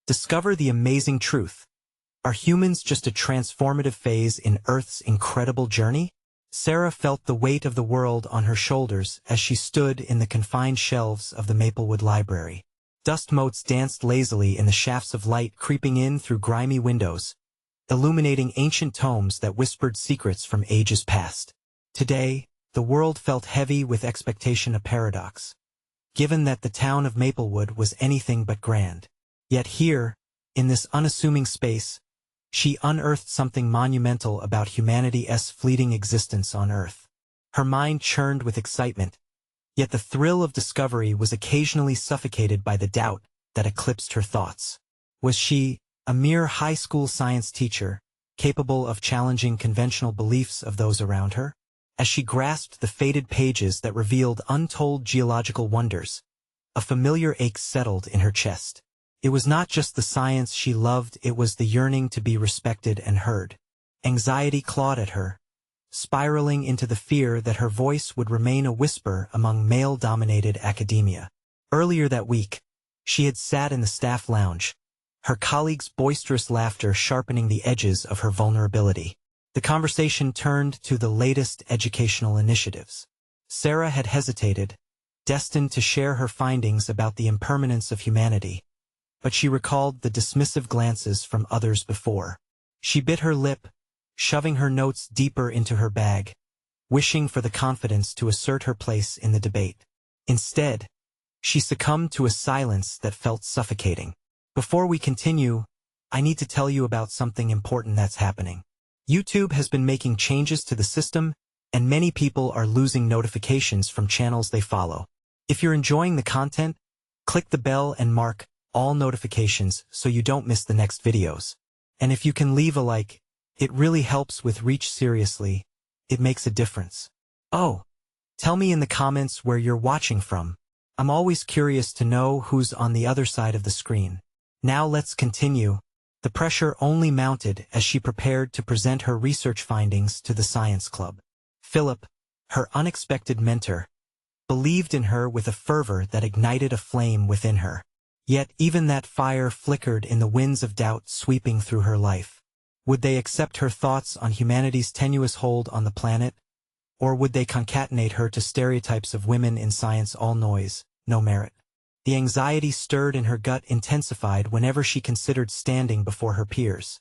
Discover the amazing truth. Are humans just a transformative phase in Earth's incredible journey? Sarah felt the weight of the world on her shoulders as she stood in the confined shelves of the Maplewood Library. Dust motes danced lazily in the shafts of light creeping in through grimy windows, illuminating ancient tomes that whispered secrets from ages past. Today, the world felt heavy with expectation, a paradox, given that the town of Maplewood was anything but grand. Yet here, in this unassuming space, she unearthed something monumental about humanity's fleeting existence on Earth. Her mind churned with excitement, yet the thrill of discovery was occasionally suffocated by the doubt that eclipsed her thoughts. Was she, a mere high school science teacher, capable of challenging conventional beliefs of those around her? As she grasped the faded pages that revealed untold geological wonders, a familiar ache settled in her chest. It was not just the science she loved, it was the yearning to be respected and heard. Anxiety clawed at her, spiraling into the fear that her voice would remain a whisper among male-dominated academia. Earlier that week, she had sat in the staff lounge, her colleagues' boisterous laughter sharpening the edges of her vulnerability. The conversation turned to the latest educational initiatives. Sarah had hesitated, destined to share her findings about the impermanence of humanity, but she recalled the dismissive glances from others before. She bit her lip, shoving her notes deeper into her bag, wishing for the confidence to assert her place in the debate. Instead, she succumbed to a silence that felt suffocating. Before we continue, I need to tell you about something important that's happening. YouTube has been making changes to the system, and many people are losing notifications from channels they follow. If you're enjoying the content, click the bell and mark all notifications so you don't miss the next videos. And if you can leave a like, it really helps with reach. Seriously, it makes a difference. Oh, tell me in the comments where you're watching from. I'm always curious to know who's on the other side of the screen. Now let's continue. The pressure only mounted as she prepared to present her research findings to the science club. Philip, her unexpected mentor, believed in her with a fervor that ignited a flame within her. Yet even that fire flickered in the winds of doubt sweeping through her life. Would they accept her thoughts on humanity's tenuous hold on the planet? Or would they concatenate her to stereotypes of women in science, all noise, no merit? The anxiety stirred in her gut intensified whenever she considered standing before her peers.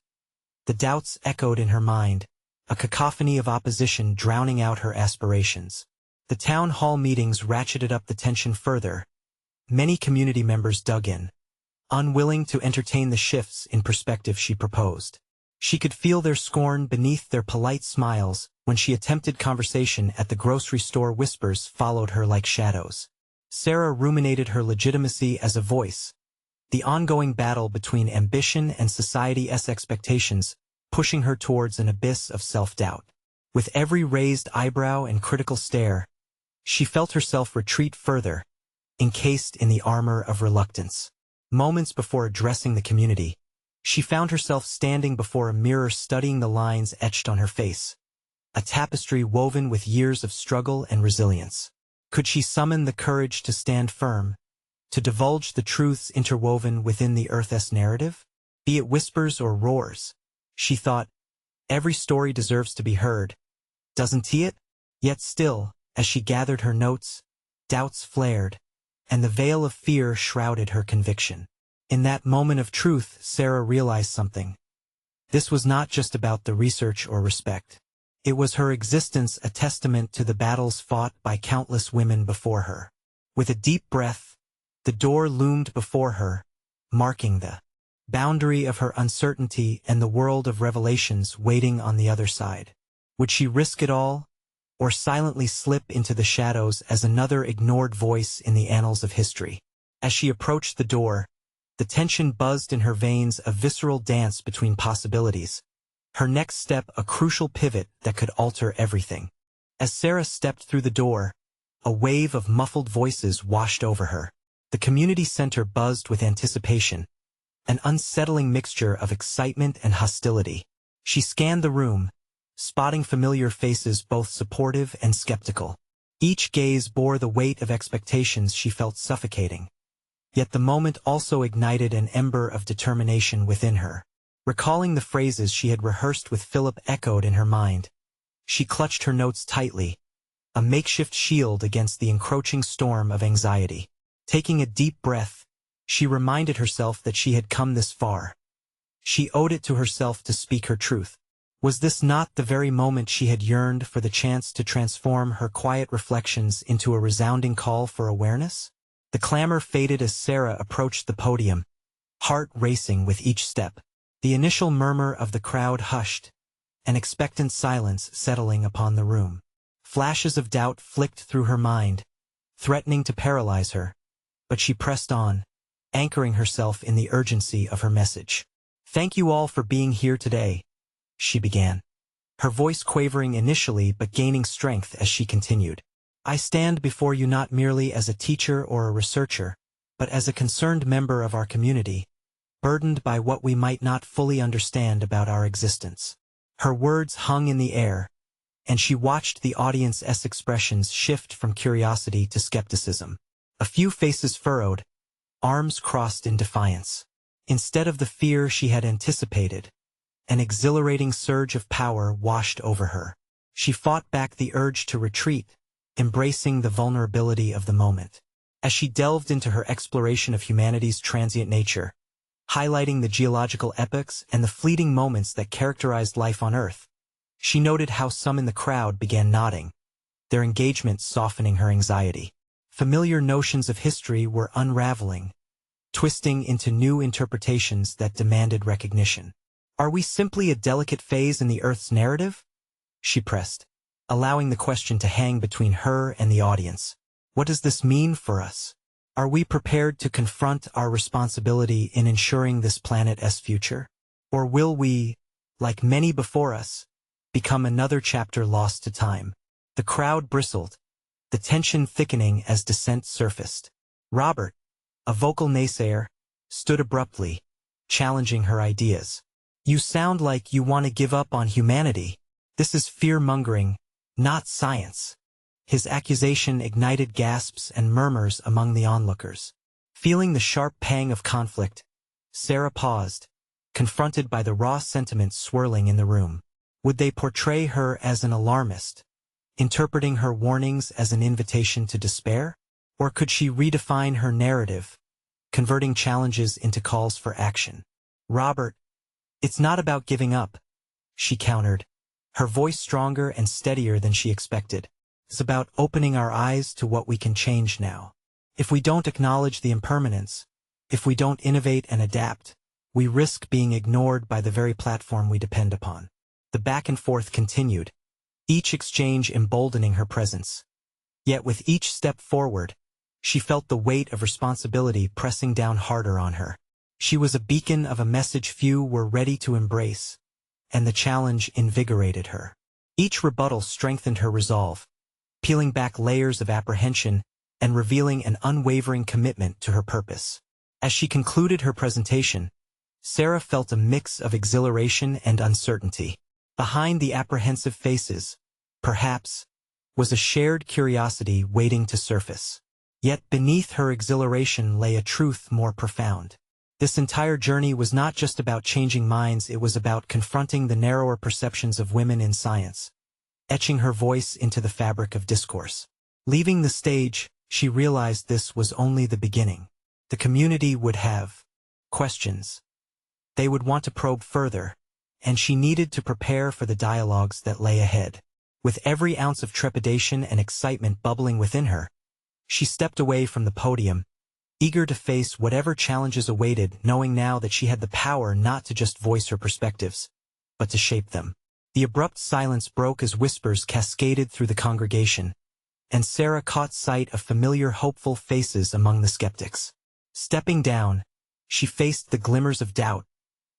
The doubts echoed in her mind, a cacophony of opposition drowning out her aspirations. The town hall meetings ratcheted up the tension further. Many community members dug in, unwilling to entertain the shifts in perspective she proposed. She could feel their scorn beneath their polite smiles when she attempted conversation at the grocery store. Whispers followed her like shadows. Sarah ruminated her legitimacy as a voice, the ongoing battle between ambition and society's expectations, pushing her towards an abyss of self-doubt. With every raised eyebrow and critical stare, she felt herself retreat further, encased in the armor of reluctance. Moments before addressing the community, she found herself standing before a mirror studying the lines etched on her face, a tapestry woven with years of struggle and resilience. Could she summon the courage to stand firm, to divulge the truths interwoven within the Earth's narrative? Be it whispers or roars, she thought, every story deserves to be heard, doesn't it? Yet still, as she gathered her notes, doubts flared, and the veil of fear shrouded her conviction. In that moment of truth, Sarah realized something. This was not just about the research or respect. It was her existence, a testament to the battles fought by countless women before her. With a deep breath, the door loomed before her, marking the boundary of her uncertainty and the world of revelations waiting on the other side. Would she risk it all, or silently slip into the shadows as another ignored voice in the annals of history? As she approached the door, the tension buzzed in her veins, a visceral dance between possibilities. Her next step, a crucial pivot that could alter everything. As Sarah stepped through the door, a wave of muffled voices washed over her. The community center buzzed with anticipation, an unsettling mixture of excitement and hostility. She scanned the room, spotting familiar faces both supportive and skeptical. Each gaze bore the weight of expectations she felt suffocating. Yet the moment also ignited an ember of determination within her. Recalling the phrases she had rehearsed with Philip echoed in her mind. She clutched her notes tightly, a makeshift shield against the encroaching storm of anxiety. Taking a deep breath, she reminded herself that she had come this far. She owed it to herself to speak her truth. Was this not the very moment she had yearned for the chance to transform her quiet reflections into a resounding call for awareness? The clamor faded as Sarah approached the podium, heart racing with each step. The initial murmur of the crowd hushed, an expectant silence settling upon the room. Flashes of doubt flicked through her mind, threatening to paralyze her, but she pressed on, anchoring herself in the urgency of her message. "Thank you all for being here today," she began, her voice quavering initially but gaining strength as she continued. "I stand before you not merely as a teacher or a researcher, but as a concerned member of our community, burdened by what we might not fully understand about our existence." Her words hung in the air, and she watched the audience's expressions shift from curiosity to skepticism. A few faces furrowed, arms crossed in defiance. Instead of the fear she had anticipated, an exhilarating surge of power washed over her. She fought back the urge to retreat, embracing the vulnerability of the moment. As she delved into her exploration of humanity's transient nature, highlighting the geological epochs and the fleeting moments that characterized life on Earth, she noted how some in the crowd began nodding, their engagement softening her anxiety. Familiar notions of history were unraveling, twisting into new interpretations that demanded recognition. "Are we simply a delicate phase in the Earth's narrative?" she pressed, allowing the question to hang between her and the audience. "What does this mean for us? Are we prepared to confront our responsibility in ensuring this planet's future? Or will we, like many before us, become another chapter lost to time?" The crowd bristled, the tension thickening as dissent surfaced. Robert, a vocal naysayer, stood abruptly, challenging her ideas. "You sound like you want to give up on humanity. This is fear-mongering, not science." His accusation ignited gasps and murmurs among the onlookers. Feeling the sharp pang of conflict, Sarah paused, confronted by the raw sentiments swirling in the room. Would they portray her as an alarmist, interpreting her warnings as an invitation to despair? Or could she redefine her narrative, converting challenges into calls for action? "Robert, it's not about giving up," she countered, her voice stronger and steadier than she expected. "It's about opening our eyes to what we can change now. If we don't acknowledge the impermanence, if we don't innovate and adapt, we risk being ignored by the very platform we depend upon." The back and forth continued, each exchange emboldening her presence. Yet with each step forward, she felt the weight of responsibility pressing down harder on her. She was a beacon of a message few were ready to embrace, and the challenge invigorated her. Each rebuttal strengthened her resolve, peeling back layers of apprehension and revealing an unwavering commitment to her purpose. As she concluded her presentation, Sarah felt a mix of exhilaration and uncertainty. Behind the apprehensive faces, perhaps, was a shared curiosity waiting to surface. Yet beneath her exhilaration lay a truth more profound. This entire journey was not just about changing minds, it was about confronting the narrower perceptions of women in science, etching her voice into the fabric of discourse. Leaving the stage, she realized this was only the beginning. The community would have questions. They would want to probe further, and she needed to prepare for the dialogues that lay ahead. With every ounce of trepidation and excitement bubbling within her, she stepped away from the podium, eager to face whatever challenges awaited, knowing now that she had the power not to just voice her perspectives, but to shape them. The abrupt silence broke as whispers cascaded through the congregation, and Sarah caught sight of familiar hopeful faces among the skeptics. Stepping down, she faced the glimmers of doubt,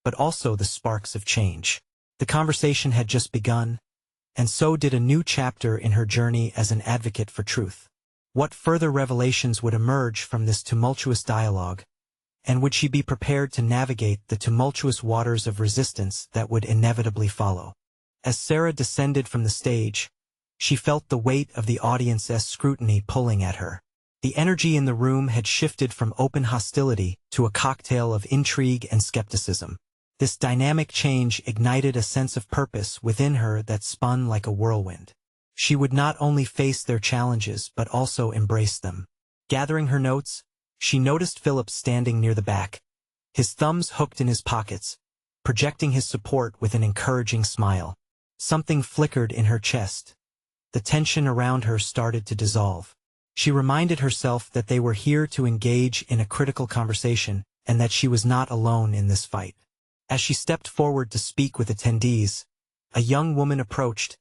but also the sparks of change. The conversation had just begun, and so did a new chapter in her journey as an advocate for truth. What further revelations would emerge from this tumultuous dialogue, and would she be prepared to navigate the tumultuous waters of resistance that would inevitably follow? As Sarah descended from the stage, she felt the weight of the audience's scrutiny pulling at her. The energy in the room had shifted from open hostility to a cocktail of intrigue and skepticism. This dynamic change ignited a sense of purpose within her that spun like a whirlwind. She would not only face their challenges but also embrace them. Gathering her notes, she noticed Philip standing near the back, his thumbs hooked in his pockets, projecting his support with an encouraging smile. Something flickered in her chest. The tension around her started to dissolve. She reminded herself that they were here to engage in a critical conversation and that she was not alone in this fight. As she stepped forward to speak with attendees, a young woman approached,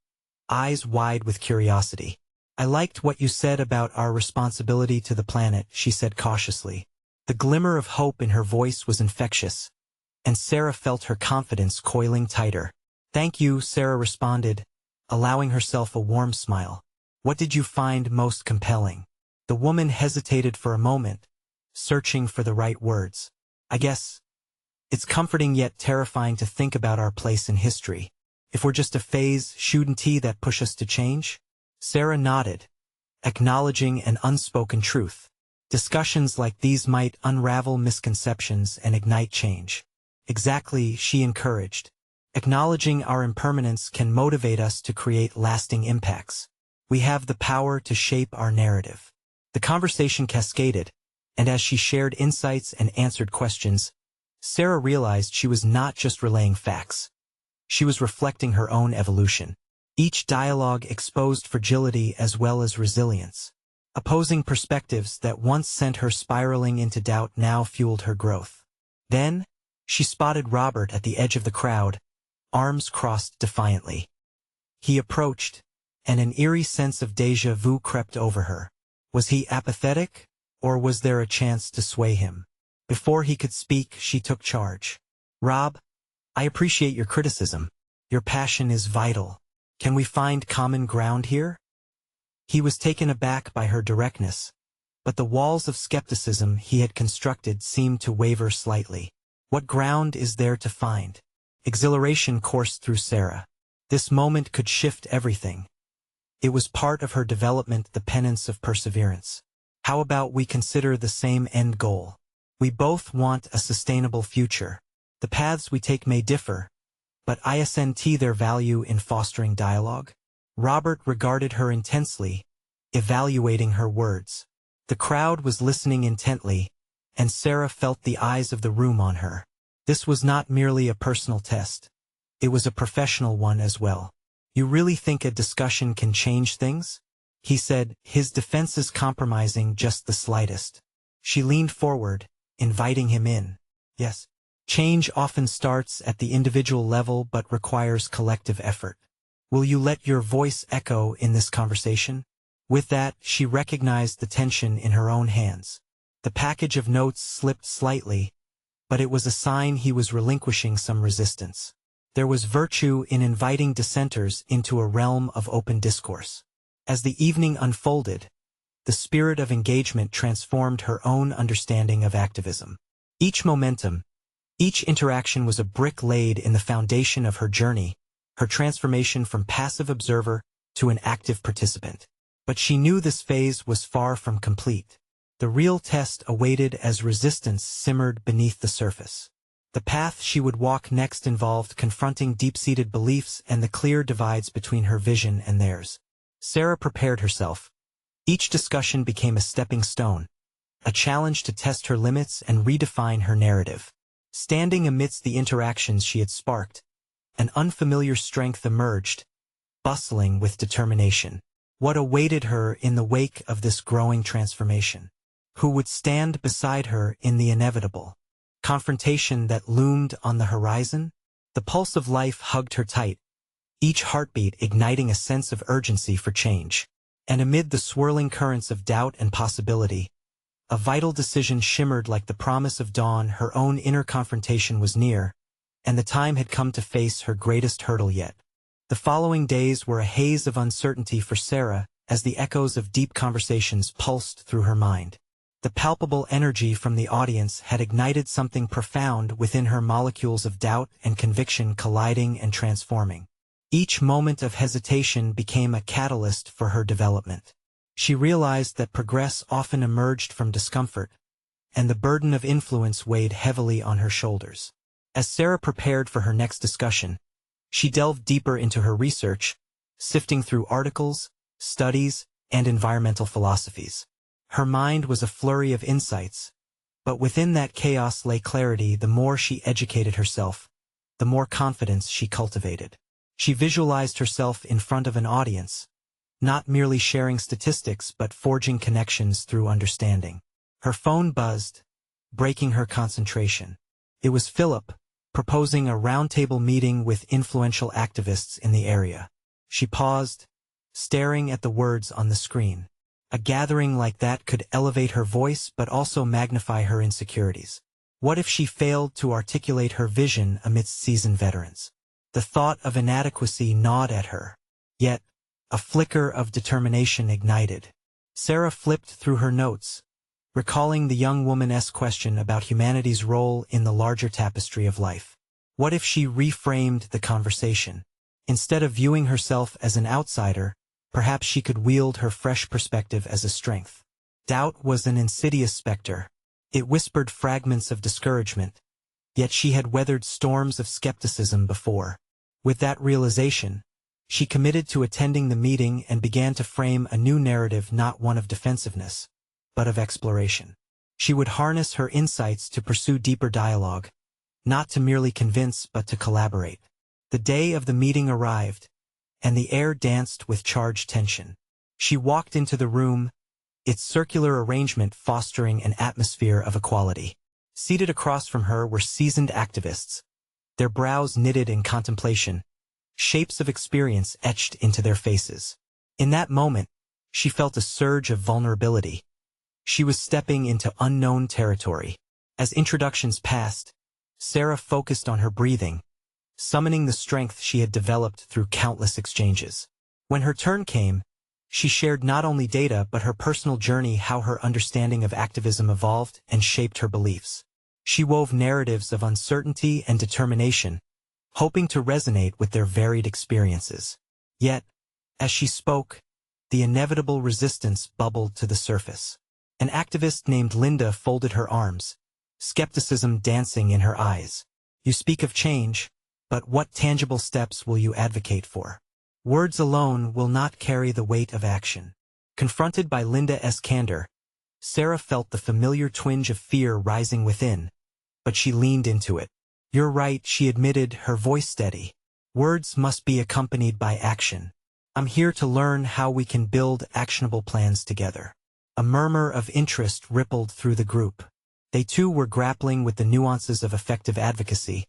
eyes wide with curiosity. "I liked what you said about our responsibility to the planet," she said cautiously. The glimmer of hope in her voice was infectious, and Sarah felt her confidence coiling tighter. "Thank you," Sarah responded, allowing herself a warm smile. "What did you find most compelling?" The woman hesitated for a moment, searching for the right words. "I guess it's comforting yet terrifying to think about our place in history. If we're just a phase, shouldn't that push us to change?" Sarah nodded, acknowledging an unspoken truth. Discussions like these might unravel misconceptions and ignite change. "Exactly," she encouraged. "Acknowledging our impermanence can motivate us to create lasting impacts. We have the power to shape our narrative." The conversation cascaded, and as she shared insights and answered questions, Sarah realized she was not just relaying facts. She was reflecting her own evolution. Each dialogue exposed fragility as well as resilience. Opposing perspectives that once sent her spiraling into doubt now fueled her growth. Then, she spotted Robert at the edge of the crowd, arms crossed defiantly. He approached, and an eerie sense of déjà vu crept over her. Was he apathetic, or was there a chance to sway him? Before he could speak, she took charge. "Rob, I appreciate your criticism. Your passion is vital. Can we find common ground here?" He was taken aback by her directness, but the walls of skepticism he had constructed seemed to waver slightly. What ground is there to find? Exhilaration coursed through Sarah. This moment could shift everything. It was part of her development, the penance of perseverance. How about we consider the same end goal? We both want a sustainable future. The paths we take may differ, but isn't their value in fostering dialogue? Robert regarded her intensely, evaluating her words. The crowd was listening intently, and Sarah felt the eyes of the room on her. This was not merely a personal test. It was a professional one as well. "You really think a discussion can change things?" he said, his defenses compromising just the slightest. She leaned forward, inviting him in. "Yes. Change often starts at the individual level but requires collective effort. Will you let your voice echo in this conversation?" With that, she recognized the tension in her own hands. The package of notes slipped slightly, but it was a sign he was relinquishing some resistance. There was virtue in inviting dissenters into a realm of open discourse. As the evening unfolded, the spirit of engagement transformed her own understanding of activism. Each interaction was a brick laid in the foundation of her journey, her transformation from passive observer to an active participant. But she knew this phase was far from complete. The real test awaited as resistance simmered beneath the surface. The path she would walk next involved confronting deep-seated beliefs and the clear divides between her vision and theirs. Sarah prepared herself. Each discussion became a stepping stone, a challenge to test her limits and redefine her narrative. Standing amidst the interactions she had sparked, an unfamiliar strength emerged, bustling with determination. What awaited her in the wake of this growing transformation? Who would stand beside her in the inevitable confrontation that loomed on the horizon? The pulse of life hugged her tight, each heartbeat igniting a sense of urgency for change. And amid the swirling currents of doubt and possibility, a vital decision shimmered like the promise of dawn. Her own inner confrontation was near, and the time had come to face her greatest hurdle yet. The following days were a haze of uncertainty for Sarah as the echoes of deep conversations pulsed through her mind. The palpable energy from the audience had ignited something profound within her, molecules of doubt and conviction colliding and transforming. Each moment of hesitation became a catalyst for her development. She realized that progress often emerged from discomfort, and the burden of influence weighed heavily on her shoulders. As Sarah prepared for her next discussion, she delved deeper into her research, sifting through articles, studies, and environmental philosophies. Her mind was a flurry of insights, but within that chaos lay clarity. The more she educated herself, the more confidence she cultivated. She visualized herself in front of an audience, not merely sharing statistics but forging connections through understanding. Her phone buzzed, breaking her concentration. It was Philip, proposing a roundtable meeting with influential activists in the area. She paused, staring at the words on the screen. A gathering like that could elevate her voice but also magnify her insecurities. What if she failed to articulate her vision amidst seasoned veterans? The thought of inadequacy gnawed at her. Yet, a flicker of determination ignited. Sarah flipped through her notes, recalling the young woman's question about humanity's role in the larger tapestry of life. What if she reframed the conversation? Instead of viewing herself as an outsider, perhaps she could wield her fresh perspective as a strength. Doubt was an insidious specter. It whispered fragments of discouragement, yet she had weathered storms of skepticism before. With that realization, she committed to attending the meeting and began to frame a new narrative, not one of defensiveness, but of exploration. She would harness her insights to pursue deeper dialogue, not to merely convince but to collaborate. The day of the meeting arrived, and the air danced with charged tension. She walked into the room, its circular arrangement fostering an atmosphere of equality. Seated across from her were seasoned activists, their brows knitted in contemplation, shapes of experience etched into their faces. In that moment, she felt a surge of vulnerability. She was stepping into unknown territory. As introductions passed, Sarah focused on her breathing, summoning the strength she had developed through countless exchanges. When her turn came, she shared not only data but her personal journey, how her understanding of activism evolved and shaped her beliefs. She wove narratives of uncertainty and determination, hoping to resonate with their varied experiences. Yet, as she spoke, the inevitable resistance bubbled to the surface. An activist named Linda folded her arms, skepticism dancing in her eyes. "You speak of change, but what tangible steps will you advocate for? Words alone will not carry the weight of action." Confronted by Linda's candor, Sarah felt the familiar twinge of fear rising within, but she leaned into it. "You're right," she admitted, her voice steady. "Words must be accompanied by action. I'm here to learn how we can build actionable plans together." A murmur of interest rippled through the group. They too were grappling with the nuances of effective advocacy,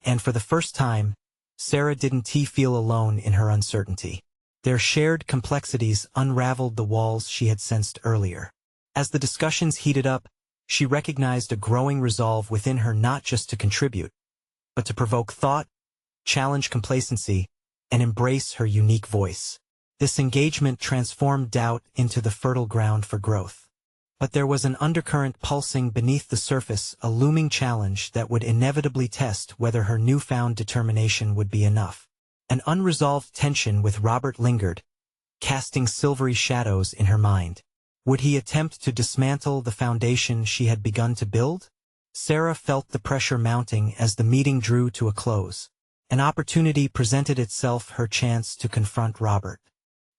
and for the first time, Sarah didn't feel alone in her uncertainty. Their shared complexities unraveled the walls she had sensed earlier. As the discussions heated up, she recognized a growing resolve within her, not just to contribute, but to provoke thought, challenge complacency, and embrace her unique voice. This engagement transformed doubt into the fertile ground for growth. But there was an undercurrent pulsing beneath the surface, a looming challenge that would inevitably test whether her newfound determination would be enough. An unresolved tension with Robert lingered, casting silvery shadows in her mind. Would he attempt to dismantle the foundation she had begun to build? Sarah felt the pressure mounting as the meeting drew to a close. An opportunity presented itself, her chance to confront Robert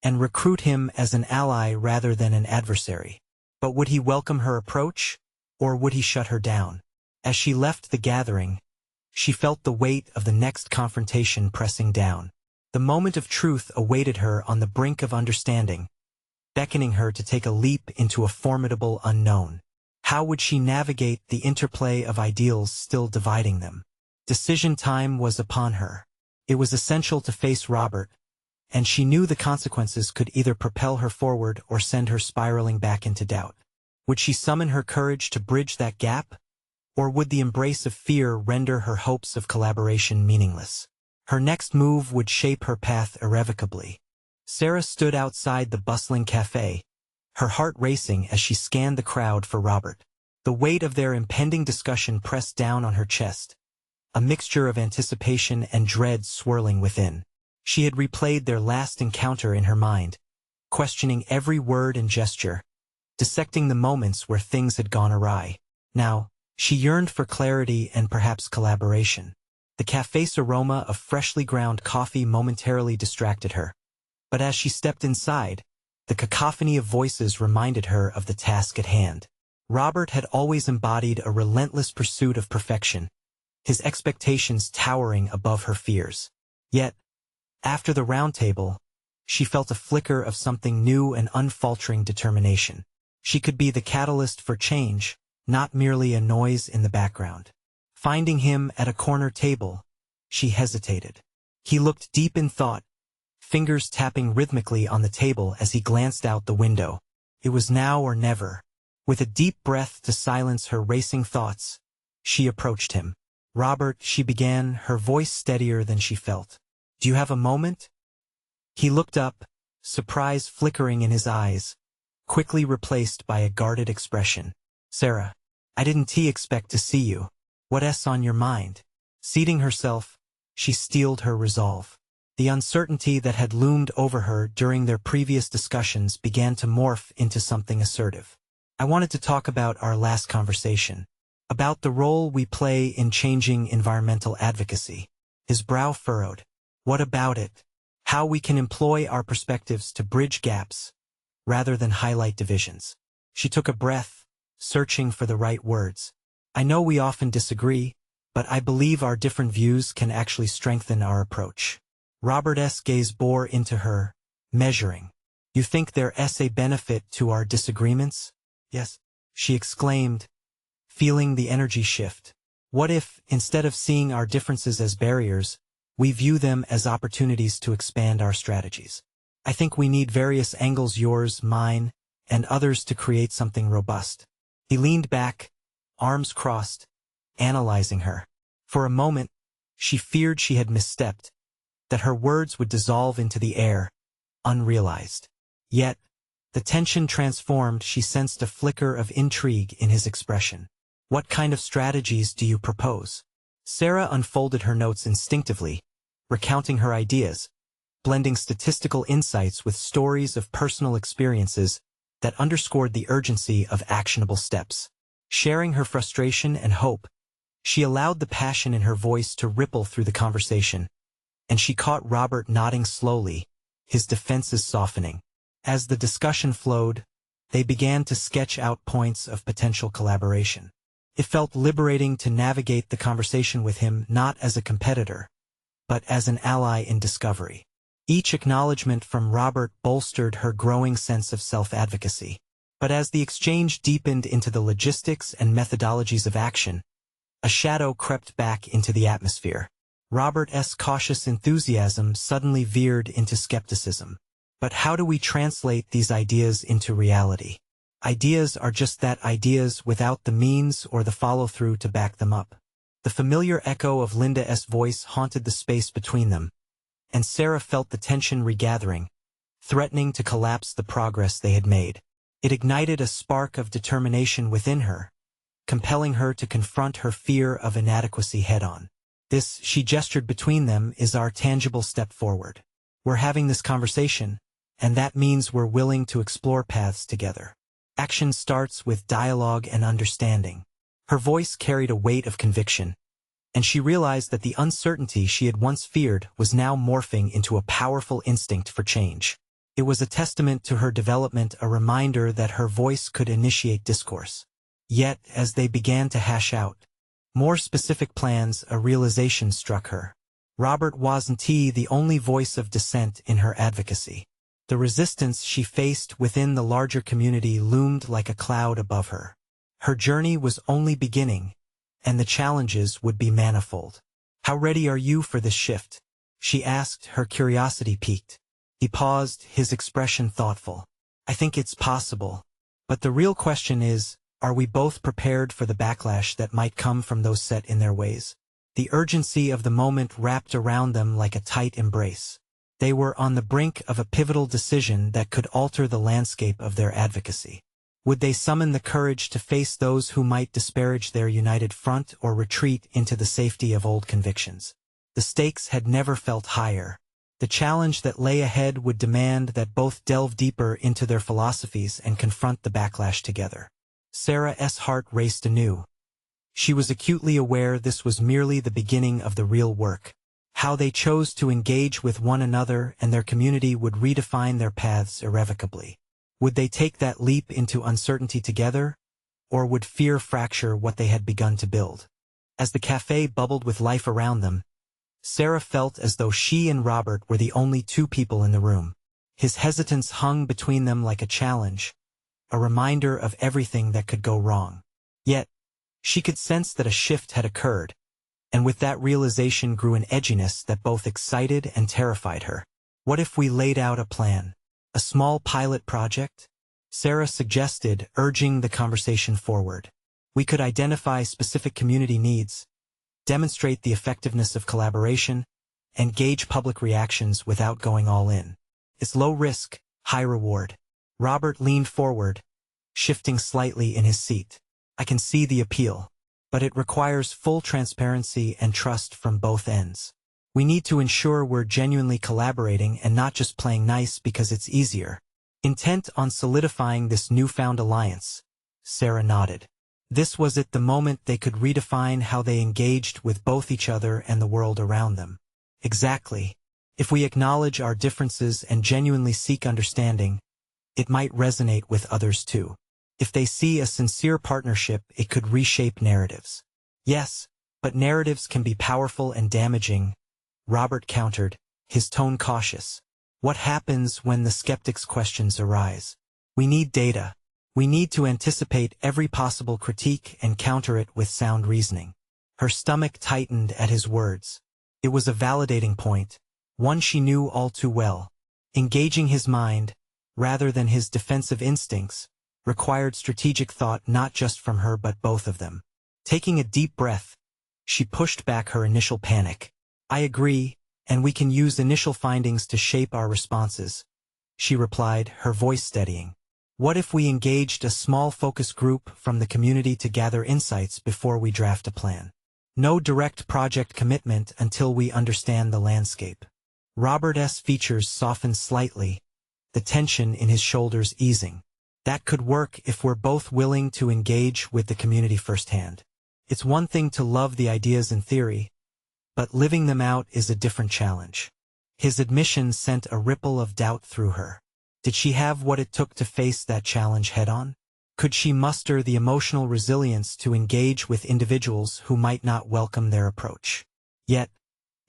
and recruit him as an ally rather than an adversary. But would he welcome her approach, or would he shut her down? As she left the gathering, she felt the weight of the next confrontation pressing down. The moment of truth awaited her on the brink of understanding, beckoning her to take a leap into a formidable unknown. How would she navigate the interplay of ideals still dividing them? Decision time was upon her. It was essential to face Robert, and she knew the consequences could either propel her forward or send her spiraling back into doubt. Would she summon her courage to bridge that gap, or would the embrace of fear render her hopes of collaboration meaningless? Her next move would shape her path irrevocably. Sarah stood outside the bustling cafe, her heart racing as she scanned the crowd for Robert. The weight of their impending discussion pressed down on her chest, a mixture of anticipation and dread swirling within. She had replayed their last encounter in her mind, questioning every word and gesture, dissecting the moments where things had gone awry. Now, she yearned for clarity and perhaps collaboration. The cafe's aroma of freshly ground coffee momentarily distracted her. But as she stepped inside, the cacophony of voices reminded her of the task at hand. Robert had always embodied a relentless pursuit of perfection, his expectations towering above her fears. Yet, after the round table, she felt a flicker of something new and unfaltering determination. She could be the catalyst for change, not merely a noise in the background. Finding him at a corner table, she hesitated. He looked deep in thought, fingers tapping rhythmically on the table as he glanced out the window. It was now or never. With a deep breath to silence her racing thoughts, she approached him. "Robert," she began, her voice steadier than she felt. "Do you have a moment?" He looked up, surprise flickering in his eyes, quickly replaced by a guarded expression. "Sarah, I didn't expect to see you. What's on your mind?" Seating herself, she steeled her resolve. The uncertainty that had loomed over her during their previous discussions began to morph into something assertive. "I wanted to talk about our last conversation, about the role we play in changing environmental advocacy." His brow furrowed. "What about it? How we can employ our perspectives to bridge gaps, rather than highlight divisions." She took a breath, searching for the right words. "I know we often disagree, but I believe our different views can actually strengthen our approach." Robert's gaze bore into her, measuring. "You think there's a benefit to our disagreements?" "Yes," she exclaimed, feeling the energy shift. "What if, instead of seeing our differences as barriers, we view them as opportunities to expand our strategies? I think we need various angles, yours, mine, and others, to create something robust." He leaned back, arms crossed, analyzing her. For a moment, she feared she had misstepped, that her words would dissolve into the air, unrealized. Yet, the tension transformed. She sensed a flicker of intrigue in his expression. "What kind of strategies do you propose?" Sarah unfolded her notes instinctively, recounting her ideas, blending statistical insights with stories of personal experiences that underscored the urgency of actionable steps. Sharing her frustration and hope, she allowed the passion in her voice to ripple through the conversation, and she caught Robert nodding slowly, his defenses softening. As the discussion flowed, they began to sketch out points of potential collaboration. It felt liberating to navigate the conversation with him not as a competitor, but as an ally in discovery. Each acknowledgement from Robert bolstered her growing sense of self-advocacy. But as the exchange deepened into the logistics and methodologies of action, a shadow crept back into the atmosphere. Robert's cautious enthusiasm suddenly veered into skepticism. "But how do we translate these ideas into reality? Ideas are just that, ideas, without the means or the follow-through to back them up." The familiar echo of Linda's voice haunted the space between them, and Sarah felt the tension regathering, threatening to collapse the progress they had made. It ignited a spark of determination within her, compelling her to confront her fear of inadequacy head-on. "This," she gestured between them, "is our tangible step forward. We're having this conversation, and that means we're willing to explore paths together. Action starts with dialogue and understanding." Her voice carried a weight of conviction, and she realized that the uncertainty she had once feared was now morphing into a powerful instinct for change. It was a testament to her development, a reminder that her voice could initiate discourse. Yet, as they began to hash out more specific plans, a realization struck her. Robert wasn't the only voice of dissent in her advocacy. The resistance she faced within the larger community loomed like a cloud above her. Her journey was only beginning, and the challenges would be manifold. "How ready are you for this shift?" she asked, her curiosity piqued. He paused, his expression thoughtful. "I think it's possible, but the real question is, are we both prepared for the backlash that might come from those set in their ways?" The urgency of the moment wrapped around them like a tight embrace. They were on the brink of a pivotal decision that could alter the landscape of their advocacy. Would they summon the courage to face those who might disparage their united front, or retreat into the safety of old convictions? The stakes had never felt higher, The challenge that lay ahead would demand that both delve deeper into their philosophies and confront the backlash together. Sarah's heart raced anew. She was acutely aware this was merely the beginning of the real work. How they chose to engage with one another and their community would redefine their paths irrevocably. Would they take that leap into uncertainty together, or would fear fracture what they had begun to build? As the cafe bubbled with life around them, Sarah felt as though she and Robert were the only two people in the room. His hesitance hung between them like a challenge, a reminder of everything that could go wrong. Yet, she could sense that a shift had occurred, and with that realization grew an edginess that both excited and terrified her. What if we laid out a plan? A small pilot project? Sarah suggested, urging the conversation forward. We could identify specific community needs, demonstrate the effectiveness of collaboration, and gauge public reactions without going all in. It's low risk, high reward. Robert leaned forward, shifting slightly in his seat. I can see the appeal, but it requires full transparency and trust from both ends. We need to ensure we're genuinely collaborating and not just playing nice because it's easier. Intent on solidifying this newfound alliance, Sarah nodded. This was at the moment they could redefine how they engaged with both each other and the world around them. Exactly. If we acknowledge our differences and genuinely seek understanding, it might resonate with others too. If they see a sincere partnership, it could reshape narratives. Yes, but narratives can be powerful and damaging, Robert countered, his tone cautious. What happens when the skeptic's questions arise? We need data. We need to anticipate every possible critique and counter it with sound reasoning. Her stomach tightened at his words. It was a validating point, one she knew all too well. Engaging his mind, rather than his defensive instincts, required strategic thought not just from her but both of them. Taking a deep breath, she pushed back her initial panic. I agree, and we can use initial findings to shape our responses, she replied, her voice steadying. What if we engaged a small focus group from the community to gather insights before we draft a plan? No direct project commitment until we understand the landscape. Robert's features softened slightly, the tension in his shoulders easing. That could work if we're both willing to engage with the community firsthand. It's one thing to love the ideas in theory, but living them out is a different challenge. His admission sent a ripple of doubt through her. Did she have what it took to face that challenge head-on? Could she muster the emotional resilience to engage with individuals who might not welcome their approach? Yet,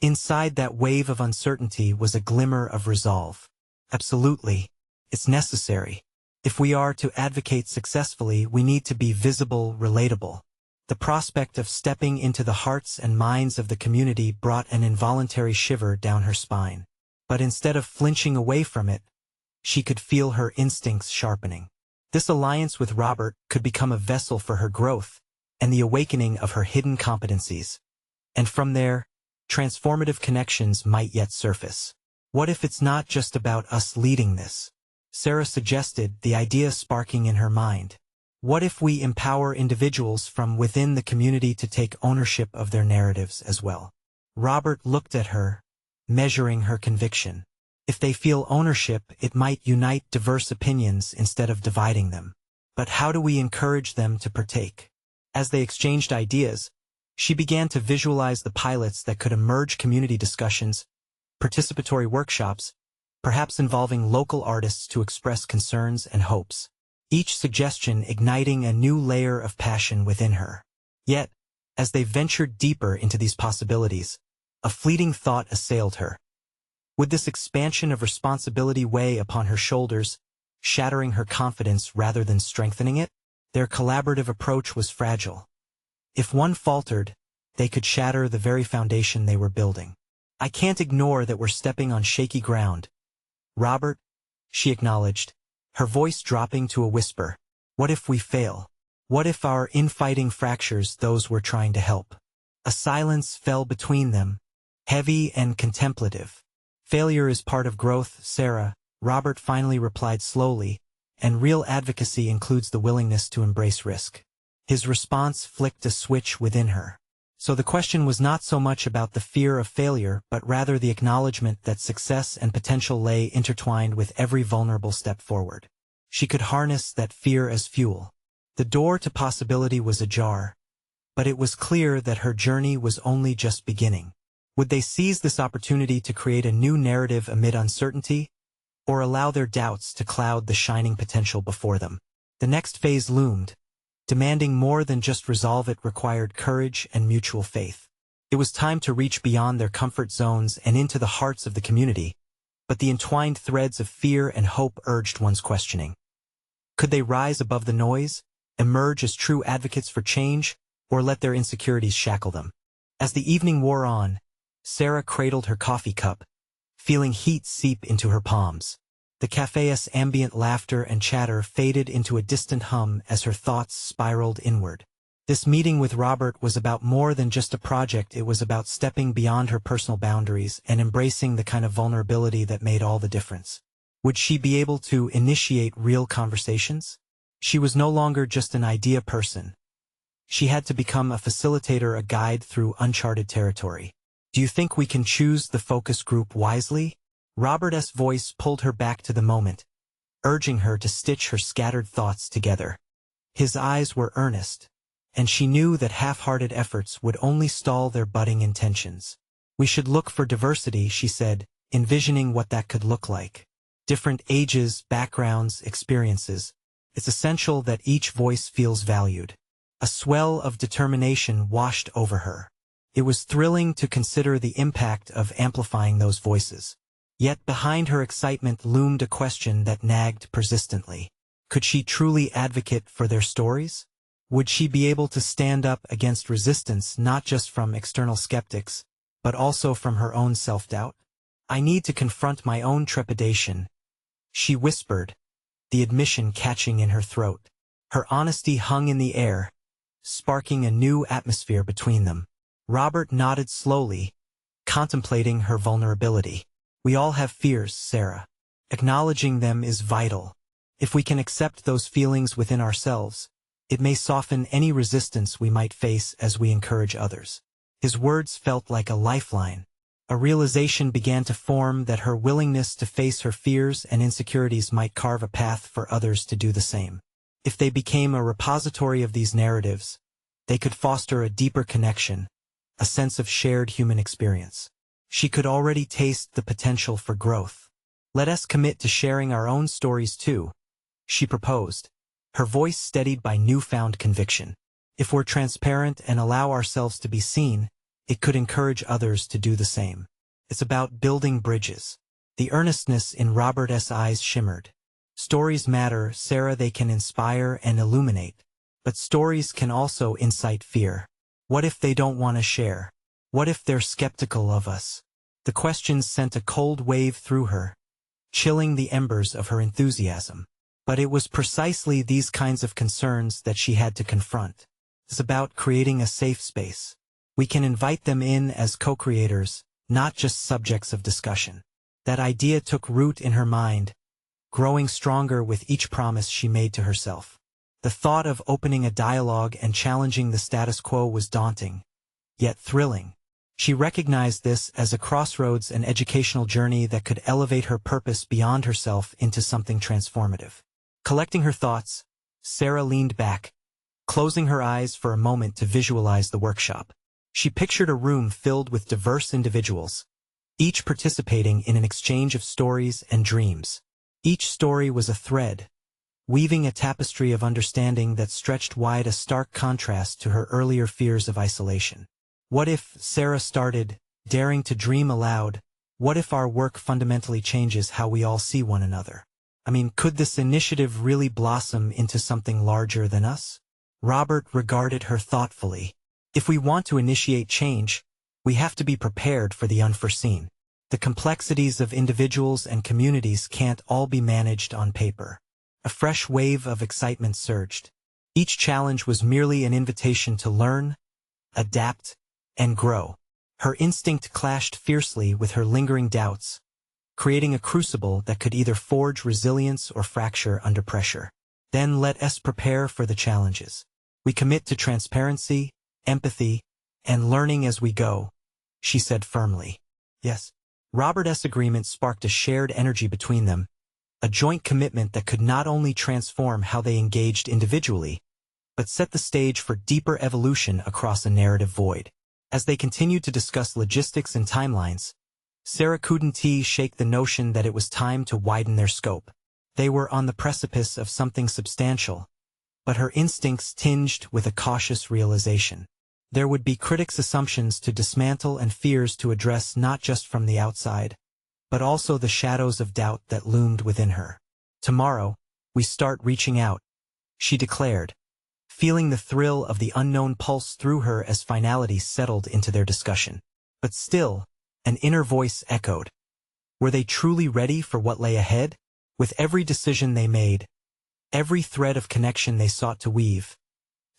inside that wave of uncertainty was a glimmer of resolve. Absolutely, it's necessary. If we are to advocate successfully, we need to be visible, relatable. The prospect of stepping into the hearts and minds of the community brought an involuntary shiver down her spine. But instead of flinching away from it, she could feel her instincts sharpening. This alliance with Robert could become a vessel for her growth and the awakening of her hidden competencies. And from there, transformative connections might yet surface. What if it's not just about us leading this? Sarah suggested, the idea sparking in her mind. What if we empower individuals from within the community to take ownership of their narratives as well? Robert looked at her, measuring her conviction. If they feel ownership, it might unite diverse opinions instead of dividing them. But how do we encourage them to partake? As they exchanged ideas, she began to visualize the pilots that could emerge: community discussions, participatory workshops, perhaps involving local artists to express concerns and hopes. Each suggestion igniting a new layer of passion within her. Yet, as they ventured deeper into these possibilities, a fleeting thought assailed her. Would this expansion of responsibility weigh upon her shoulders, shattering her confidence rather than strengthening it? Their collaborative approach was fragile. If one faltered, they could shatter the very foundation they were building. I can't ignore that we're stepping on shaky ground, Robert, she acknowledged, her voice dropping to a whisper. What if we fail? What if our infighting fractures those we're trying to help? A silence fell between them, heavy and contemplative. Failure is part of growth, Sarah, Robert finally replied slowly, and real advocacy includes the willingness to embrace risk. His response flicked a switch within her. So the question was not so much about the fear of failure, but rather the acknowledgement that success and potential lay intertwined with every vulnerable step forward. She could harness that fear as fuel. The door to possibility was ajar, but it was clear that her journey was only just beginning. Would they seize this opportunity to create a new narrative amid uncertainty, or allow their doubts to cloud the shining potential before them? The next phase loomed, demanding more than just resolve. It required courage and mutual faith. It was time to reach beyond their comfort zones and into the hearts of the community, but the entwined threads of fear and hope urged one's questioning. Could they rise above the noise, emerge as true advocates for change, or let their insecurities shackle them? As the evening wore on, Sarah cradled her coffee cup, feeling heat seep into her palms. The cafe's ambient laughter and chatter faded into a distant hum as her thoughts spiraled inward. This meeting with Robert was about more than just a project. It was about stepping beyond her personal boundaries and embracing the kind of vulnerability that made all the difference. Would she be able to initiate real conversations? She was no longer just an idea person. She had to become a facilitator, a guide through uncharted territory. Do you think we can choose the focus group wisely? Robert's voice pulled her back to the moment, urging her to stitch her scattered thoughts together. His eyes were earnest, and she knew that half-hearted efforts would only stall their budding intentions. We should look for diversity, she said, envisioning what that could look like. Different ages, backgrounds, experiences. It's essential that each voice feels valued. A swell of determination washed over her. It was thrilling to consider the impact of amplifying those voices. Yet behind her excitement loomed a question that nagged persistently. Could she truly advocate for their stories? Would she be able to stand up against resistance not just from external skeptics, but also from her own self-doubt? I need to confront my own trepidation, she whispered, the admission catching in her throat. Her honesty hung in the air, sparking a new atmosphere between them. Robert nodded slowly, contemplating her vulnerability. We all have fears, Sarah. Acknowledging them is vital. If we can accept those feelings within ourselves, it may soften any resistance we might face as we encourage others. His words felt like a lifeline. A realization began to form that her willingness to face her fears and insecurities might carve a path for others to do the same. If they became a repository of these narratives, they could foster a deeper connection, a sense of shared human experience. She could already taste the potential for growth. Let us commit to sharing our own stories too, she proposed, her voice steadied by newfound conviction. If we're transparent and allow ourselves to be seen, it could encourage others to do the same. It's about building bridges. The earnestness in Robert's eyes shimmered. Stories matter, Sarah. They can inspire and illuminate. But stories can also incite fear. What if they don't want to share? What if they're skeptical of us? The questions sent a cold wave through her, chilling the embers of her enthusiasm. But it was precisely these kinds of concerns that she had to confront. It's about creating a safe space. We can invite them in as co-creators, not just subjects of discussion. That idea took root in her mind, growing stronger with each promise she made to herself. The thought of opening a dialogue and challenging the status quo was daunting, yet thrilling. She recognized this as a crossroads, an educational journey that could elevate her purpose beyond herself into something transformative. Collecting her thoughts, Sarah leaned back, closing her eyes for a moment to visualize the workshop. She pictured a room filled with diverse individuals, each participating in an exchange of stories and dreams. Each story was a thread, weaving a tapestry of understanding that stretched wide, a stark contrast to her earlier fears of isolation. What if, Sarah started, daring to dream aloud, what if our work fundamentally changes how we all see one another? Could this initiative really blossom into something larger than us? Robert regarded her thoughtfully. If we want to initiate change, we have to be prepared for the unforeseen. The complexities of individuals and communities can't all be managed on paper. A fresh wave of excitement surged. Each challenge was merely an invitation to learn, adapt, and grow. Her instinct clashed fiercely with her lingering doubts, creating a crucible that could either forge resilience or fracture under pressure. Then let us prepare for the challenges. We commit to transparency, empathy, And learning as we go, she said firmly. Yes. Robert's agreement sparked a shared energy between them, a joint commitment that could not only transform how they engaged individually, but set the stage for deeper evolution across a narrative void. As they continued to discuss logistics and timelines, Sarah couldn't shake the notion that it was time to widen their scope. They were on the precipice of something substantial, but her instincts tinged with a cautious realization. There would be critics' assumptions to dismantle and fears to address not just from the outside, but also the shadows of doubt that loomed within her. Tomorrow, we start reaching out, she declared, feeling the thrill of the unknown pulse through her as finality settled into their discussion. But still, an inner voice echoed. Were they truly ready for what lay ahead? With every decision they made, every thread of connection they sought to weave,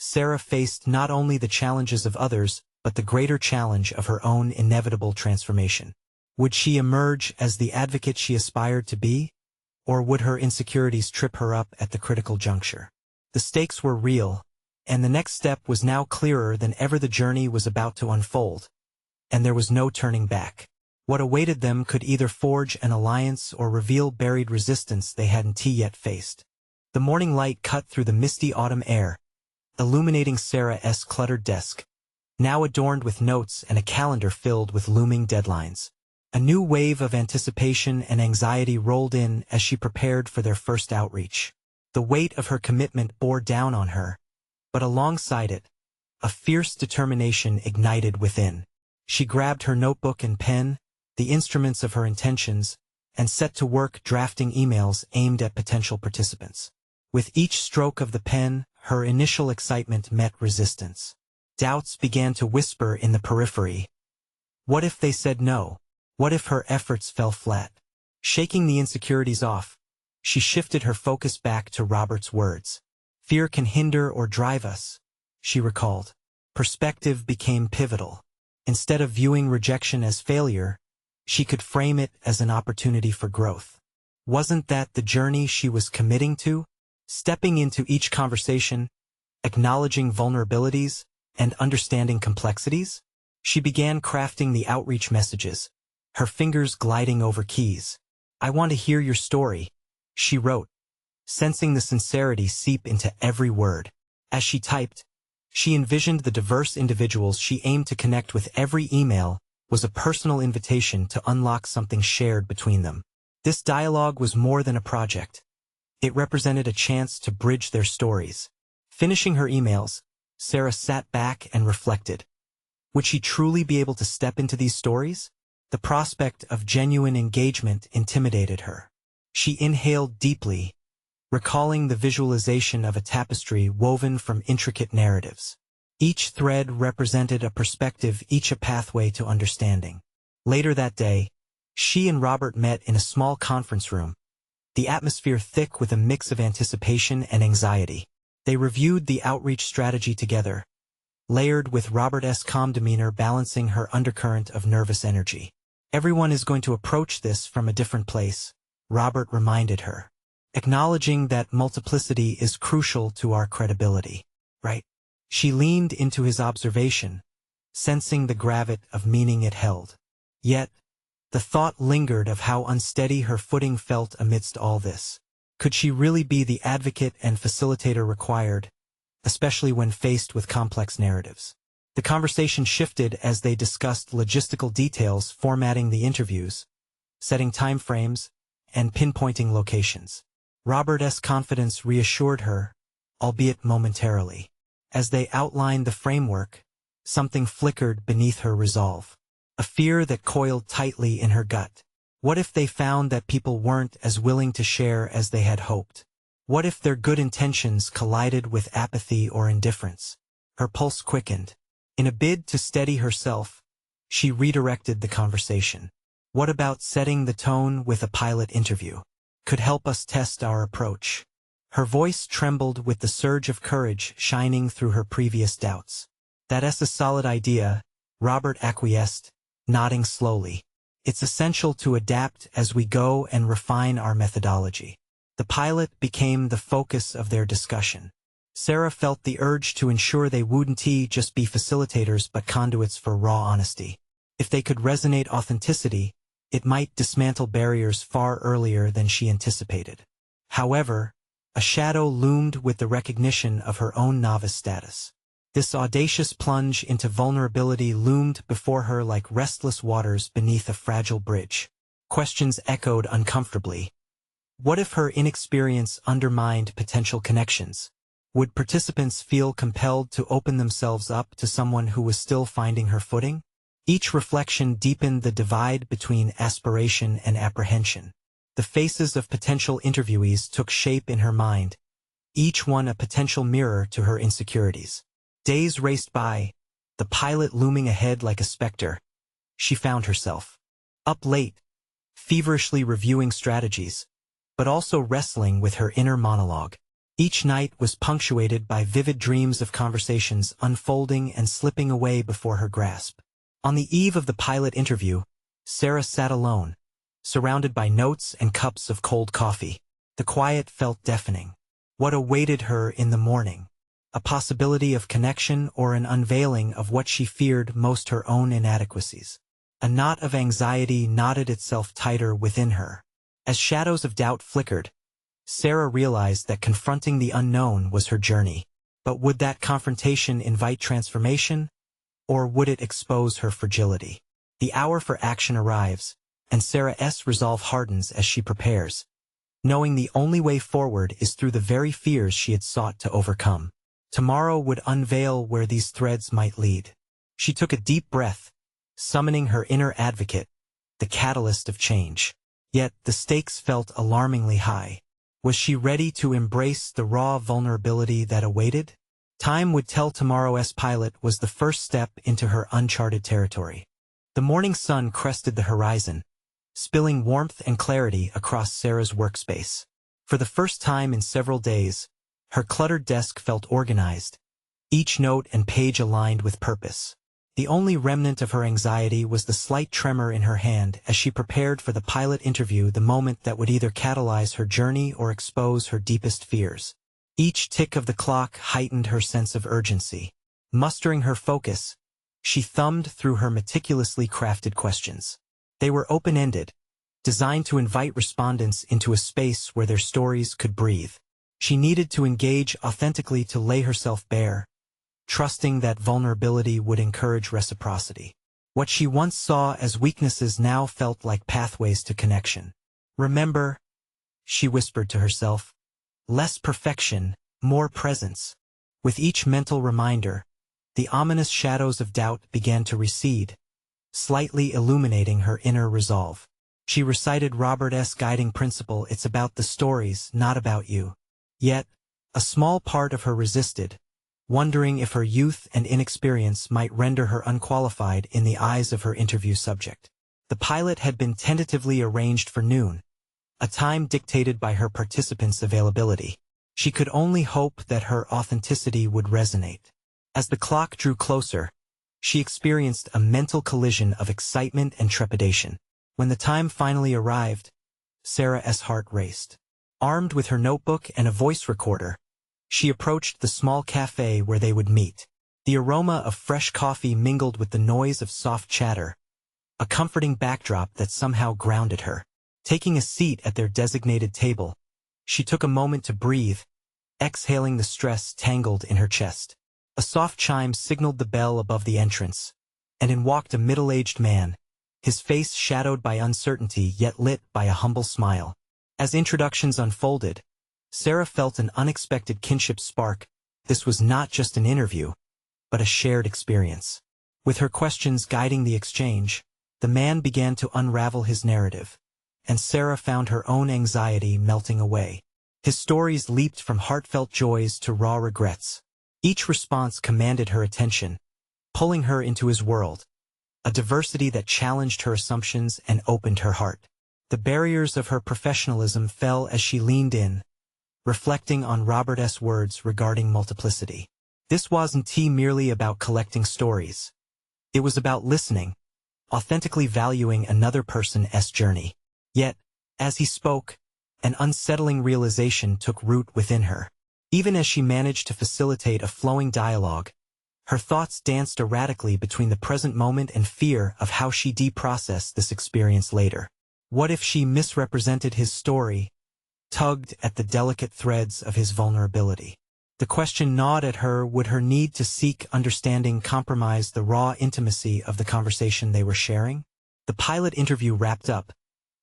Sarah faced not only the challenges of others, but the greater challenge of her own inevitable transformation. Would she emerge as the advocate she aspired to be, or would her insecurities trip her up at the critical juncture? The stakes were real, and the next step was now clearer than ever. The journey was about to unfold, and there was no turning back. What awaited them could either forge an alliance or reveal buried resistance they hadn't yet faced. The morning light cut through the misty autumn air, illuminating Sarah's cluttered desk, now adorned with notes and a calendar filled with looming deadlines. A new wave of anticipation and anxiety rolled in as she prepared for their first outreach. The weight of her commitment bore down on her, but alongside it, a fierce determination ignited within. She grabbed her notebook and pen, the instruments of her intentions, and set to work drafting emails aimed at potential participants. With each stroke of the pen, her initial excitement met resistance. Doubts began to whisper in the periphery. What if they said no? What if her efforts fell flat? Shaking the insecurities off, she shifted her focus back to Robert's words. Fear can hinder or drive us, she recalled. Perspective became pivotal. Instead of viewing rejection as failure, she could frame it as an opportunity for growth. Wasn't that the journey she was committing to? Stepping into each conversation, acknowledging vulnerabilities, and understanding complexities? She began crafting the outreach messages, her fingers gliding over keys. I want to hear your story, she wrote, sensing the sincerity seep into every word. As she typed, she envisioned the diverse individuals she aimed to connect with. Every email was a personal invitation to unlock something shared between them. This dialogue was more than a project. It represented a chance to bridge their stories. Finishing her emails, Sarah sat back and reflected. Would she truly be able to step into these stories? The prospect of genuine engagement intimidated her. She inhaled deeply, recalling the visualization of a tapestry woven from intricate narratives. Each thread represented a perspective, each a pathway to understanding. Later that day, she and Robert met in a small conference room, the atmosphere thick with a mix of anticipation and anxiety. They reviewed the outreach strategy together, layered with Robert's calm demeanor balancing her undercurrent of nervous energy. Everyone is going to approach this from a different place, Robert reminded her, acknowledging that multiplicity is crucial to our credibility. Right? She leaned into his observation, sensing the gravity of meaning it held. Yet, the thought lingered of how unsteady her footing felt amidst all this. Could she really be the advocate and facilitator required, especially when faced with complex narratives? The conversation shifted as they discussed logistical details, formatting the interviews, setting time frames, and pinpointing locations. Robert's confidence reassured her, albeit momentarily. As they outlined the framework, something flickered beneath her resolve. A fear that coiled tightly in her gut. What if they found that people weren't as willing to share as they had hoped? What if their good intentions collided with apathy or indifference? Her pulse quickened. In a bid to steady herself, she redirected the conversation. What about setting the tone with a pilot interview? Could help us test our approach. Her voice trembled with the surge of courage shining through her previous doubts. That's a solid idea, Robert acquiesced, nodding slowly. It's essential to adapt as we go and refine our methodology. The pilot became the focus of their discussion. Sarah felt the urge to ensure they wouldn't just be facilitators but conduits for raw honesty. If they could resonate authenticity, it might dismantle barriers far earlier than she anticipated. However, a shadow loomed with the recognition of her own novice status. This audacious plunge into vulnerability loomed before her like restless waters beneath a fragile bridge. Questions echoed uncomfortably. What if her inexperience undermined potential connections? Would participants feel compelled to open themselves up to someone who was still finding her footing? Each reflection deepened the divide between aspiration and apprehension. The faces of potential interviewees took shape in her mind, each one a potential mirror to her insecurities. Days raced by, the pilot looming ahead like a specter. She found herself up late, feverishly reviewing strategies, but also wrestling with her inner monologue. Each night was punctuated by vivid dreams of conversations unfolding and slipping away before her grasp. On the eve of the pilot interview, Sarah sat alone, surrounded by notes and cups of cold coffee. The quiet felt deafening. What awaited her in the morning? A possibility of connection or an unveiling of what she feared most, her own inadequacies. A knot of anxiety knotted itself tighter within her. As shadows of doubt flickered, Sarah realized that confronting the unknown was her journey. But would that confrontation invite transformation, or would it expose her fragility? The hour for action arrives, and Sarah's resolve hardens as she prepares, knowing the only way forward is through the very fears she had sought to overcome. Tomorrow would unveil where these threads might lead. She took a deep breath, summoning her inner advocate, the catalyst of change. Yet the stakes felt alarmingly high. Was she ready to embrace the raw vulnerability that awaited? Time would tell. Tomorrow's pilot was the first step into her uncharted territory. The morning sun crested the horizon, spilling warmth and clarity across Sarah's workspace. For the first time in several days, her cluttered desk felt organized, each note and page aligned with purpose. The only remnant of her anxiety was the slight tremor in her hand as she prepared for the pilot interview, the moment that would either catalyze her journey or expose her deepest fears. Each tick of the clock heightened her sense of urgency. Mustering her focus, she thumbed through her meticulously crafted questions. They were open-ended, designed to invite respondents into a space where their stories could breathe. She needed to engage authentically, to lay herself bare, trusting that vulnerability would encourage reciprocity. What she once saw as weaknesses now felt like pathways to connection. Remember, she whispered to herself, less perfection, more presence. With each mental reminder, the ominous shadows of doubt began to recede, slightly illuminating her inner resolve. She recited Robert's guiding principle, it's about the stories, not about you. Yet, a small part of her resisted, wondering if her youth and inexperience might render her unqualified in the eyes of her interview subject. The pilot had been tentatively arranged for noon, a time dictated by her participants' availability. She could only hope that her authenticity would resonate. As the clock drew closer, she experienced a mental collision of excitement and trepidation. When the time finally arrived, Sarah's heart raced. Armed with her notebook and a voice recorder, she approached the small cafe where they would meet. The aroma of fresh coffee mingled with the noise of soft chatter, a comforting backdrop that somehow grounded her. Taking a seat at their designated table, she took a moment to breathe, exhaling the stress tangled in her chest. A soft chime signaled the bell above the entrance, and in walked a middle-aged man, his face shadowed by uncertainty yet lit by a humble smile. As introductions unfolded, Sarah felt an unexpected kinship spark. This was not just an interview, but a shared experience. With her questions guiding the exchange, the man began to unravel his narrative, and Sarah found her own anxiety melting away. His stories leaped from heartfelt joys to raw regrets. Each response commanded her attention, pulling her into his world, a diversity that challenged her assumptions and opened her heart. The barriers of her professionalism fell as she leaned in, reflecting on Robert's words regarding multiplicity. This wasn't merely about collecting stories. It was about listening, authentically valuing another person's journey. Yet, as he spoke, an unsettling realization took root within her. Even as she managed to facilitate a flowing dialogue, her thoughts danced erratically between the present moment and fear of how she deprocessed this experience later. What if she misrepresented his story, tugged at the delicate threads of his vulnerability? The question gnawed at her: would her need to seek understanding compromise the raw intimacy of the conversation they were sharing? The pilot interview wrapped up,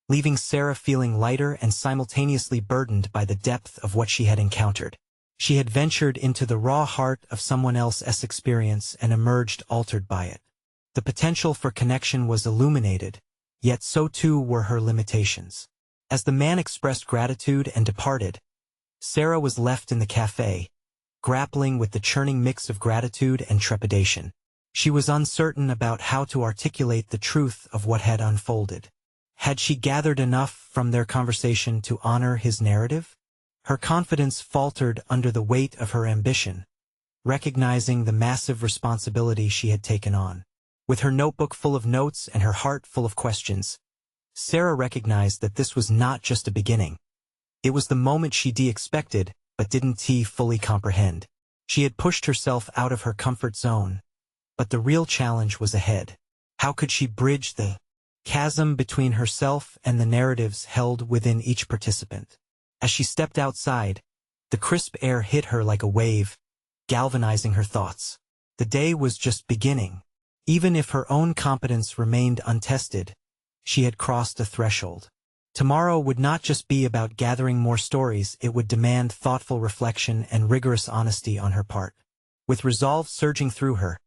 leaving Sarah feeling lighter and simultaneously burdened by the depth of what she had encountered. She had ventured into the raw heart of someone else's experience and emerged altered by it. The potential for connection was illuminated, yet so too were her limitations. As the man expressed gratitude and departed, Sarah was left in the cafe, grappling with the churning mix of gratitude and trepidation. She was uncertain about how to articulate the truth of what had unfolded. Had she gathered enough from their conversation to honor his narrative? Her confidence faltered under the weight of her ambition, recognizing the massive responsibility she had taken on. With her notebook full of notes and her heart full of questions, Sarah recognized that this was not just a beginning. It was the moment she'd expected, but didn't fully comprehend. She had pushed herself out of her comfort zone, but the real challenge was ahead. How could she bridge the chasm between herself and the narratives held within each participant? As she stepped outside, the crisp air hit her like a wave, galvanizing her thoughts. The day was just beginning. Even if her own competence remained untested, she had crossed a threshold. Tomorrow would not just be about gathering more stories, it would demand thoughtful reflection and rigorous honesty on her part. With resolve surging through her,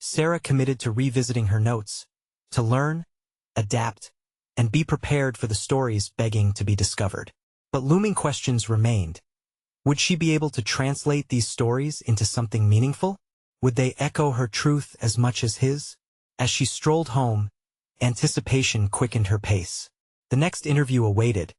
Sarah committed to revisiting her notes, to learn, adapt, and be prepared for the stories begging to be discovered. But looming questions remained. Would she be able to translate these stories into something meaningful? Would they echo her truth as much as his? As she strolled home, anticipation quickened her pace. The next interview awaited,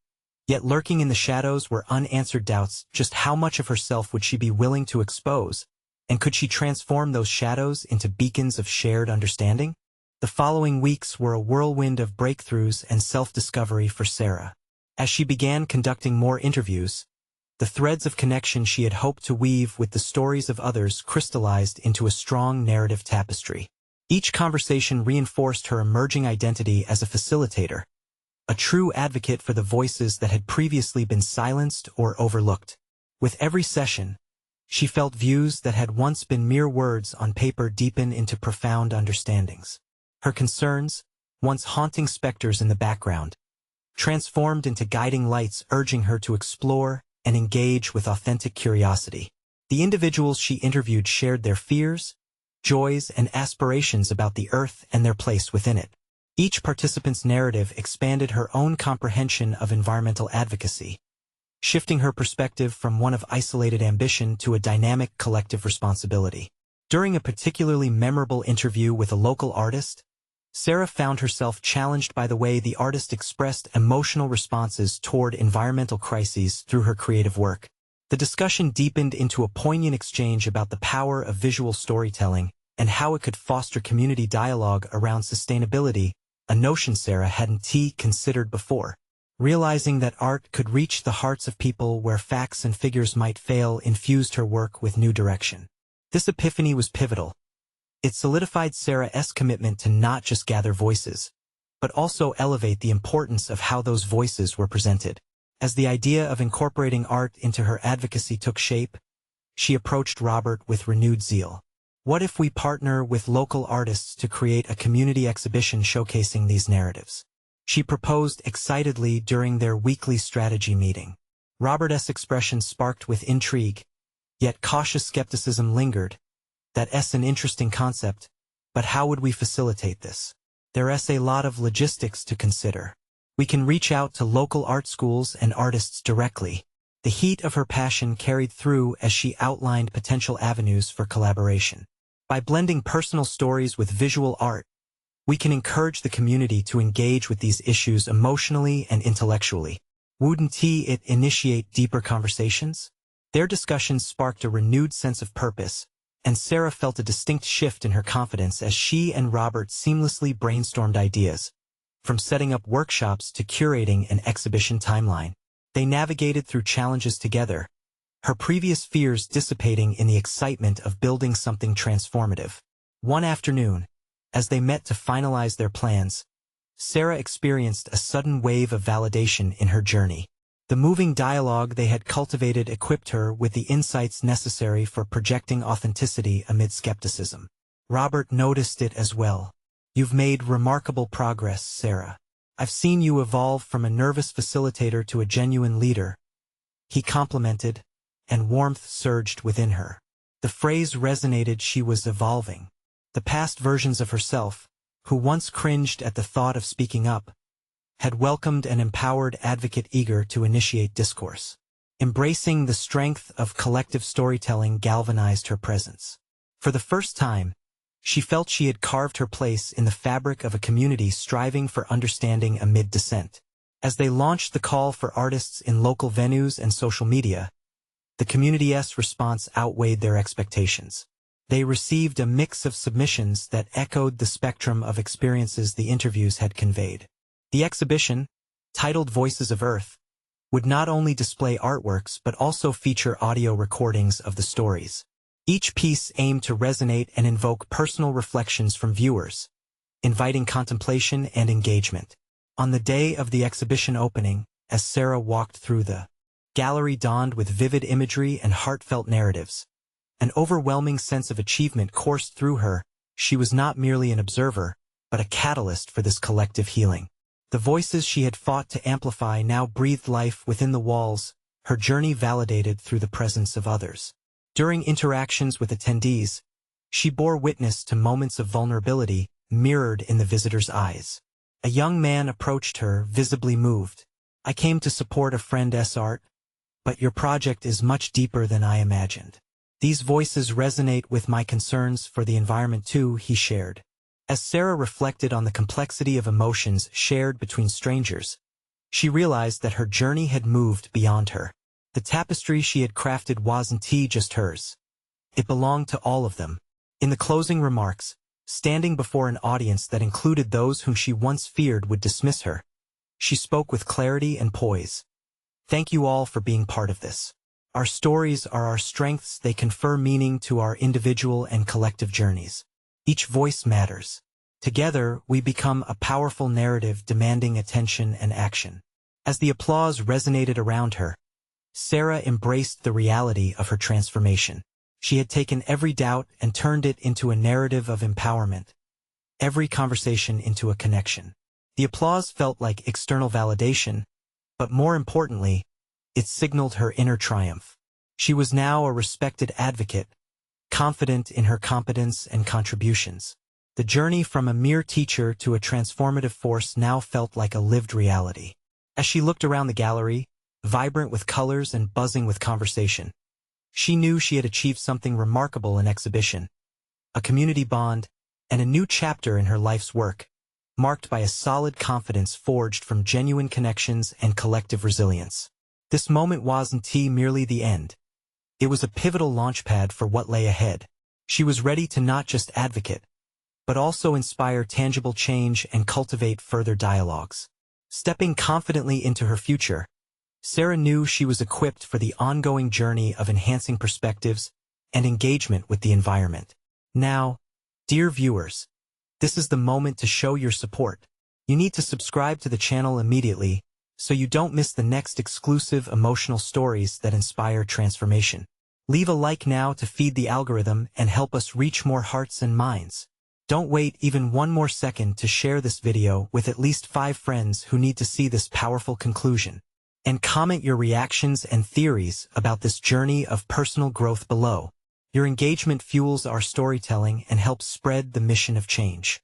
yet lurking in the shadows were unanswered doubts. Just how much of herself would she be willing to expose, and could she transform those shadows into beacons of shared understanding? The following weeks were a whirlwind of breakthroughs and self-discovery for Sarah. As she began conducting more interviews, the threads of connection she had hoped to weave with the stories of others crystallized into a strong narrative tapestry. Each conversation reinforced her emerging identity as a facilitator, a true advocate for the voices that had previously been silenced or overlooked. With every session, she felt views that had once been mere words on paper deepen into profound understandings. Her concerns, once haunting specters in the background, transformed into guiding lights urging her to explore and engage with authentic curiosity. The individuals she interviewed shared their fears, joys, and aspirations about the earth and their place within it. Each participant's narrative expanded her own comprehension of environmental advocacy, shifting her perspective from one of isolated ambition to a dynamic collective responsibility. During a particularly memorable interview with a local artist, Sarah found herself challenged by the way the artist expressed emotional responses toward environmental crises through her creative work. The discussion deepened into a poignant exchange about the power of visual storytelling and how it could foster community dialogue around sustainability, a notion Sarah hadn't considered before. Realizing that art could reach the hearts of people where facts and figures might fail infused her work with new direction. This epiphany was pivotal. It solidified Sarah's commitment to not just gather voices, but also elevate the importance of how those voices were presented. As the idea of incorporating art into her advocacy took shape, she approached Robert with renewed zeal. What if we partner with local artists to create a community exhibition showcasing these narratives? She proposed excitedly during their weekly strategy meeting. Robert's expression sparked with intrigue, yet cautious skepticism lingered. That's an interesting concept, but how would we facilitate this? There's a lot of logistics to consider. We can reach out to local art schools and artists directly. The heat of her passion carried through as she outlined potential avenues for collaboration. By blending personal stories with visual art, we can encourage the community to engage with these issues emotionally and intellectually. Wouldn't it initiate deeper conversations? Their discussions sparked a renewed sense of purpose, and Sarah felt a distinct shift in her confidence as she and Robert seamlessly brainstormed ideas. From setting up workshops to curating an exhibition timeline, they navigated through challenges together, her previous fears dissipating in the excitement of building something transformative. One afternoon, as they met to finalize their plans, Sarah experienced a sudden wave of validation in her journey. The moving dialogue they had cultivated equipped her with the insights necessary for projecting authenticity amid skepticism. Robert noticed it as well. "You've made remarkable progress, Sarah. I've seen you evolve from a nervous facilitator to a genuine leader," he complimented, and warmth surged within her. The phrase resonated. She was evolving. The past versions of herself, who once cringed at the thought of speaking up, had welcomed an empowered advocate eager to initiate discourse. Embracing the strength of collective storytelling galvanized her presence. For the first time, she felt she had carved her place in the fabric of a community striving for understanding amid dissent. As they launched the call for artists in local venues and social media, the community's response outweighed their expectations. They received a mix of submissions that echoed the spectrum of experiences the interviews had conveyed. The exhibition, titled Voices of Earth, would not only display artworks but also feature audio recordings of the stories. Each piece aimed to resonate and invoke personal reflections from viewers, inviting contemplation and engagement. On the day of the exhibition opening, as Sarah walked through the gallery donned with vivid imagery and heartfelt narratives, an overwhelming sense of achievement coursed through her. She was not merely an observer, but a catalyst for this collective healing. The voices she had fought to amplify now breathed life within the walls, her journey validated through the presence of others. During interactions with attendees, she bore witness to moments of vulnerability mirrored in the visitors' eyes. A young man approached her, visibly moved. "I came to support a friend's art, but your project is much deeper than I imagined. These voices resonate with my concerns for the environment too," he shared. As Sarah reflected on the complexity of emotions shared between strangers, she realized that her journey had moved beyond her. The tapestry she had crafted wasn't just hers. It belonged to all of them. In the closing remarks, standing before an audience that included those whom she once feared would dismiss her, she spoke with clarity and poise. "Thank you all for being part of this. Our stories are our strengths. They confer meaning to our individual and collective journeys. Each voice matters. Together, we become a powerful narrative demanding attention and action." As the applause resonated around her, Sarah embraced the reality of her transformation. She had taken every doubt and turned it into a narrative of empowerment, every conversation into a connection. The applause felt like external validation, but more importantly, it signaled her inner triumph. She was now a respected advocate, confident in her competence and contributions. The journey from a mere teacher to a transformative force now felt like a lived reality. As she looked around the gallery, vibrant with colors and buzzing with conversation, she knew she had achieved something remarkable in exhibition, a community bond, and a new chapter in her life's work, marked by a solid confidence forged from genuine connections and collective resilience. This moment wasn't merely the end. It was a pivotal launchpad for what lay ahead. She was ready to not just advocate, but also inspire tangible change and cultivate further dialogues. Stepping confidently into her future, Sarah knew she was equipped for the ongoing journey of enhancing perspectives and engagement with the environment. Now, dear viewers, this is the moment to show your support. You need to subscribe to the channel immediately so you don't miss the next exclusive emotional stories that inspire transformation. Leave a like now to feed the algorithm and help us reach more hearts and minds. Don't wait even one more second to share this video with at least 5 friends who need to see this powerful conclusion. And comment your reactions and theories about this journey of personal growth below. Your engagement fuels our storytelling and helps spread the mission of change.